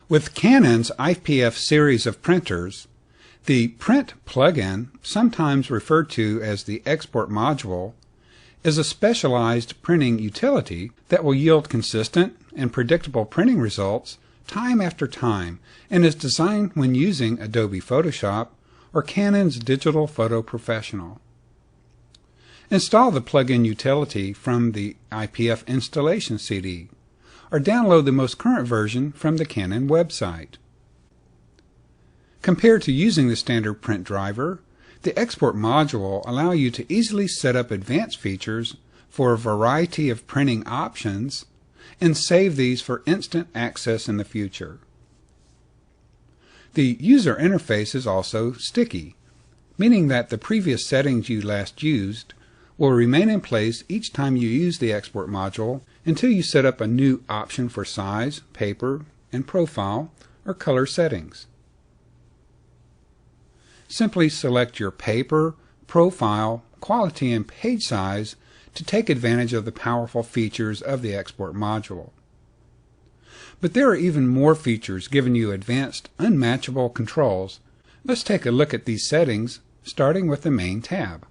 With Canon's IPF series of printers, the Print plugin, sometimes referred to as the Export module, is a specialized printing utility that will yield consistent and predictable printing results time after time and is designed when using Adobe Photoshop or Canon's Digital Photo Professional. Install the plugin utility from the IPF installation CD or download the most current version from the Canon website. Compared to using the standard print driver, the Export module allows you to easily set up advanced features for a variety of printing options and save these for instant access in the future. The user interface is also sticky, meaning that the previous settings you last used will remain in place each time you use the Export module until you set up a new option for size, paper, and profile or color settings. Simply select your paper, profile, quality, and page size to take advantage of the powerful features of the Export module. But there are even more features giving you advanced, unmatchable controls. Let's take a look at these settings, starting with the Main tab.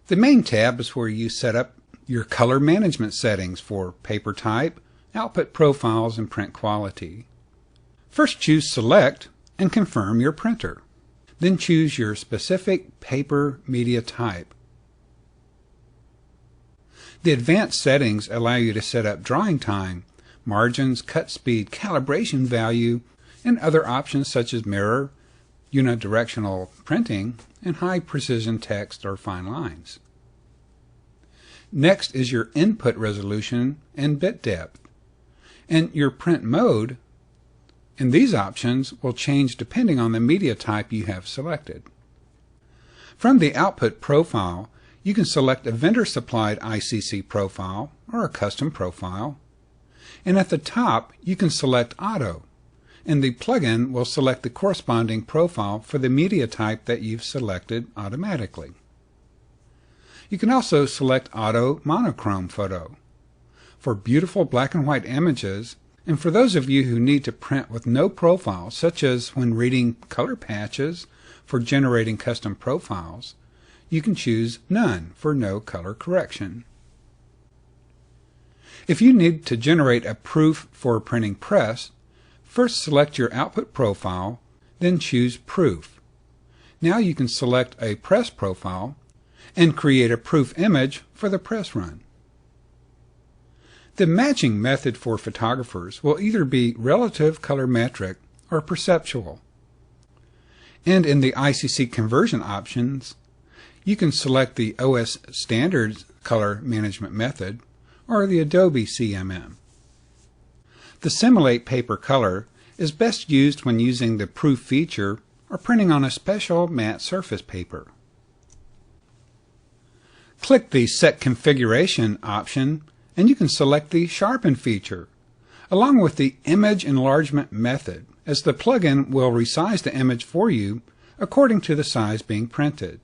The Main tab is where you set up your color management settings for paper type, output profiles, and print quality. First, choose Select and confirm your printer. Then choose your specific paper media type. The advanced settings allow you to set up drying time, margins, cut speed, calibration value, and other options such as mirror, unidirectional printing, and high precision text or fine lines. Next is your input resolution and bit depth, and your print mode, and these options will change depending on the media type you have selected. From the output profile, you can select a vendor-supplied ICC profile or a custom profile, and at the top you can select Auto, and the plugin will select the corresponding profile for the media type that you've selected automatically. You can also select Auto Monochrome Photo for beautiful black and white images, and for those of you who need to print with no profile, such as when reading color patches for generating custom profiles, you can choose None for no color correction. If you need to generate a proof for printing press, first select your output profile, then choose Proof. Now you can select a press profile and create a proof image for the press run. The matching method for photographers will either be relative colorimetric or perceptual. And in the ICC conversion options, you can select the OS Standards color management method or the Adobe CMM. The Simulate Paper Color is best used when using the Proof feature or printing on a special matte surface paper. Click the Set Configuration option and you can select the Sharpen feature, along with the Image Enlargement method, as the plugin will resize the image for you according to the size being printed.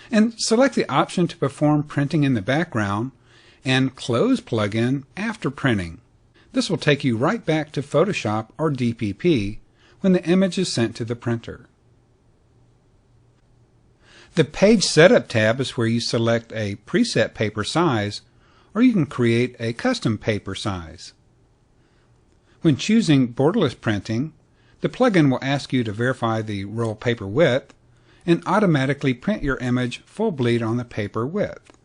And select the option to perform printing in the background and Close plugin after printing. This will take you right back to Photoshop or DPP when the image is sent to the printer. The Page Setup tab is where you select a preset paper size, or you can create a custom paper size. When choosing borderless printing, the plugin will ask you to verify the roll paper width and automatically print your image full bleed on the paper width.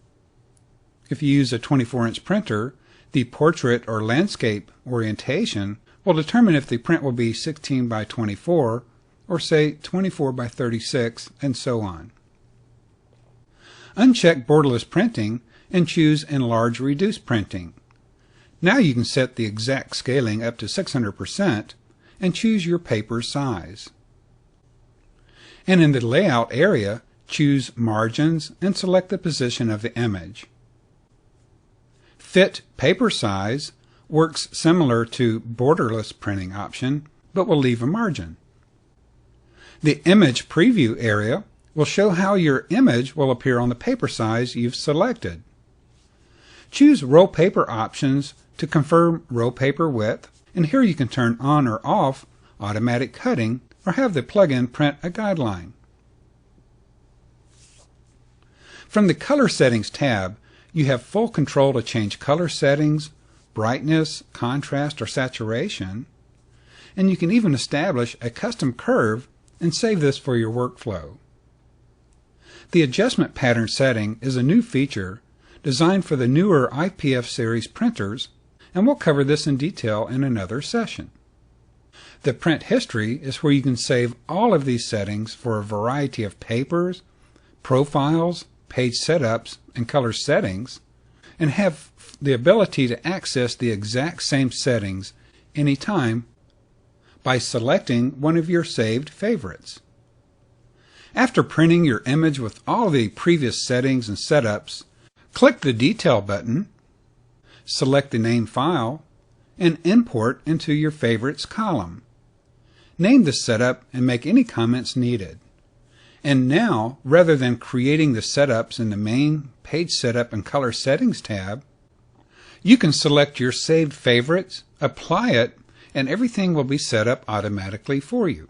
If you use a 24-inch printer, the portrait or landscape orientation will determine if the print will be 16 by 24 or say 24 by 36 and so on. Uncheck borderless printing and choose Enlarge Reduce Printing. Now you can set the exact scaling up to 600% and choose your paper size. And in the Layout area, choose Margins and select the position of the image. Fit Paper Size works similar to borderless printing option, but will leave a margin. The Image Preview area will show how your image will appear on the paper size you've selected. Choose Roll Paper options to confirm roll paper width And here you can turn on or off automatic cutting or have the plugin print a guideline. From the Color Settings tab, you have full control to change color settings, brightness, contrast, or saturation, and you can even establish a custom curve and save this for your workflow. The Adjustment Pattern setting is a new feature designed for the newer IPF series printers, and we'll cover this in detail in another session. The Print History is where you can save all of these settings for a variety of papers, profiles, page setups, and color settings, and have the ability to access the exact same settings anytime by selecting one of your saved favorites. After printing your image with all the previous settings and setups, click the Detail button, select the name file, and import into your Favorites column. Name the setup and make any comments needed. And now, rather than creating the setups in the main Page Setup and Color Settings tab, you can select your saved favorites, apply it, and everything will be set up automatically for you.